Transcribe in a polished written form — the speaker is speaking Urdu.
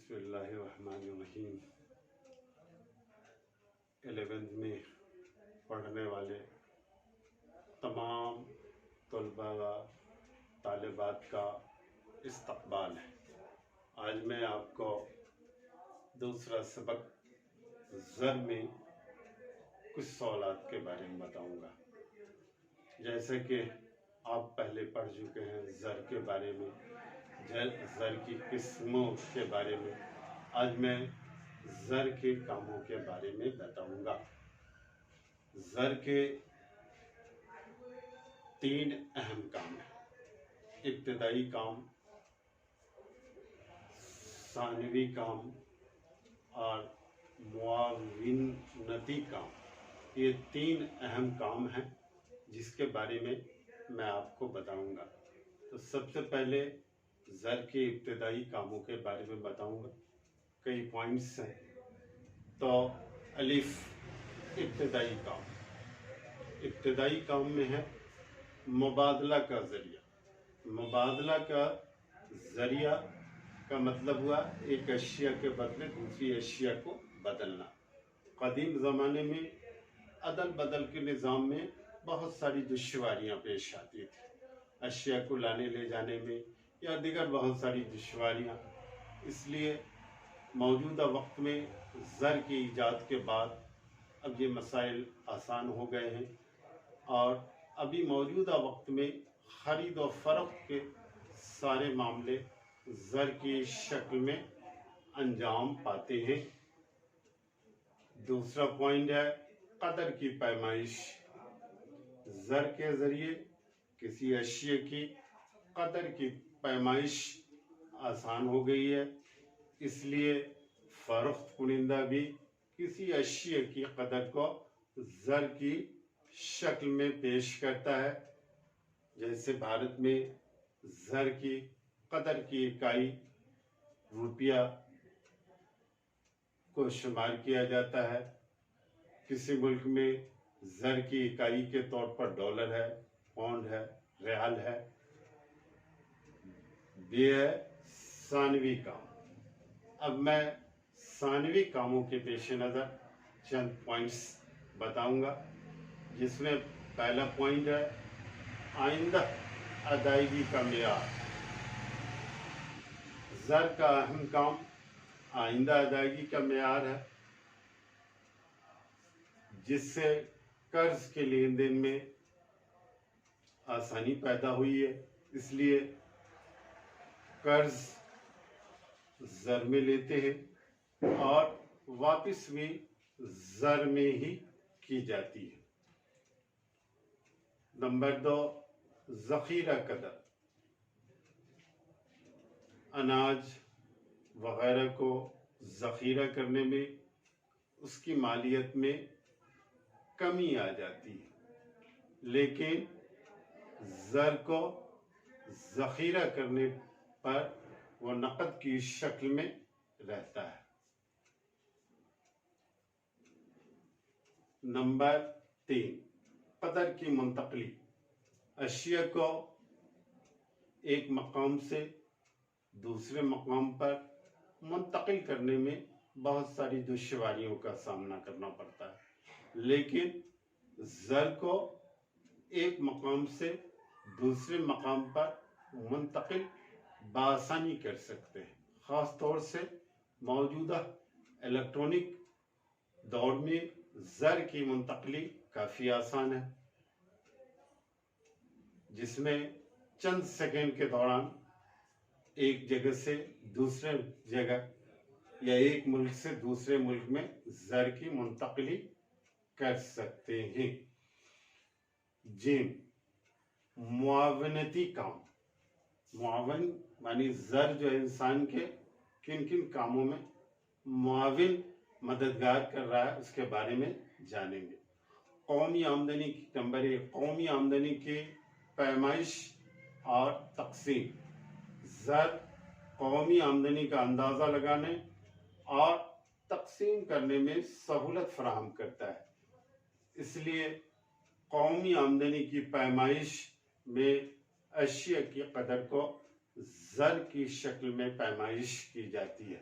بسم اللہ الرحمن الرحیم 11th میں پڑھنے والے تمام طلباء و طالبات کا استقبال ہے۔ آج میں آپ کو دوسرا سبق زر میں کچھ سوالات کے بارے میں بتاؤں گا۔ جیسے کہ آپ پہلے پڑھ چکے ہیں زر کے بارے میں، زر کی قسموں کے بارے میں، آج میں زر کے کاموں کے بارے میں بتاؤں گا۔ زر کے 3 اہم کام ہیں: ابتدائی کام، ثانوی کام اور معاونتی کام۔ یہ 3 اہم کام ہیں جس کے بارے میں آپ کو بتاؤں گا۔ تو سب سے پہلے زر کے ابتدائی کاموں کے بارے میں بتاؤں گا۔ کئی پوائنٹس ہیں۔ تو الف، ابتدائی کام۔ ابتدائی کام میں ہے مبادلہ کا ذریعہ۔ مبادلہ کا ذریعہ کا مطلب ہوا ایک اشیاء کے بدلے دوسری اشیاء کو بدلنا۔ قدیم زمانے میں عدل بدل کے نظام میں بہت ساری دشواریاں پیش آتی تھی، اشیاء کو لانے لے جانے میں یا دیگر بہت ساری دشواریاں۔ اس لیے موجودہ وقت میں زر کی ایجاد کے بعد اب یہ مسائل آسان ہو گئے ہیں، اور ابھی موجودہ وقت میں خرید و فروخت کے سارے معاملے زر کی شکل میں انجام پاتے ہیں۔ دوسرا پوائنٹ ہے قدر کی پیمائش۔ زر کے ذریعے کسی اشیاء کی قدر کی پیمائش آسان ہو گئی ہے، اس لیے فروخت کنندہ بھی کسی اشیاء کی قدر کو زر کی شکل میں پیش کرتا ہے۔ جیسے بھارت میں زر کی قدر کی اکائی روپیہ کو شمار کیا جاتا ہے۔ کسی ملک میں زر کی اکائی کے طور پر ڈالر ہے، پاؤنڈ ہے، ریال ہے۔ یہ ہے ثانوی کام۔ اب میں ثانوی کاموں کے پیش نظر چند پوائنٹس بتاؤں گا، جس میں پہلا پوائنٹ ہے آئندہ ادائیگی کا معیار۔ زر کا اہم کام آئندہ ادائیگی کا معیار ہے، جس سے قرض کے لین دین میں آسانی پیدا ہوئی ہے۔ اس لیے قرض زر میں لیتے ہیں اور واپس بھی زر میں ہی کی جاتی ہے۔ نمبر 2، ذخیرہ قدر۔ اناج وغیرہ کو ذخیرہ کرنے میں اس کی مالیت میں کمی آ جاتی ہے، لیکن زر کو ذخیرہ کرنے پر وہ نقد کی شکل میں رہتا ہے۔ نمبر 3، قدر کی منتقلی۔ اشیاء کو ایک مقام سے دوسرے مقام پر منتقل کرنے میں بہت ساری دشواریوں کا سامنا کرنا پڑتا ہے، لیکن زر کو ایک مقام سے دوسرے مقام پر منتقل بآسانی کر سکتے ہیں۔ خاص طور سے موجودہ الیکٹرانک دور میں زر کی منتقلی کافی آسان ہے، جس میں چند سیکنڈ کے دوران ایک جگہ سے دوسرے جگہ یا ایک ملک سے دوسرے ملک میں زر کی منتقلی کر سکتے ہیں۔ معاونتی کام۔ معاون یعنی زر جو ہے انسان کے کن کن کاموں میں معاون مددگار کر رہا ہے، اس کے بارے میں جانیں گے۔ قومی آمدنی نمبر 1، قومی آمدنی کی پیمائش اور تقسیم۔ زر قومی آمدنی کا اندازہ لگانے اور تقسیم کرنے میں سہولت فراہم کرتا ہے، اس لیے قومی آمدنی کی پیمائش میں اشیاء کی قدر کو زر کی شکل میں پیمائش کی جاتی ہے۔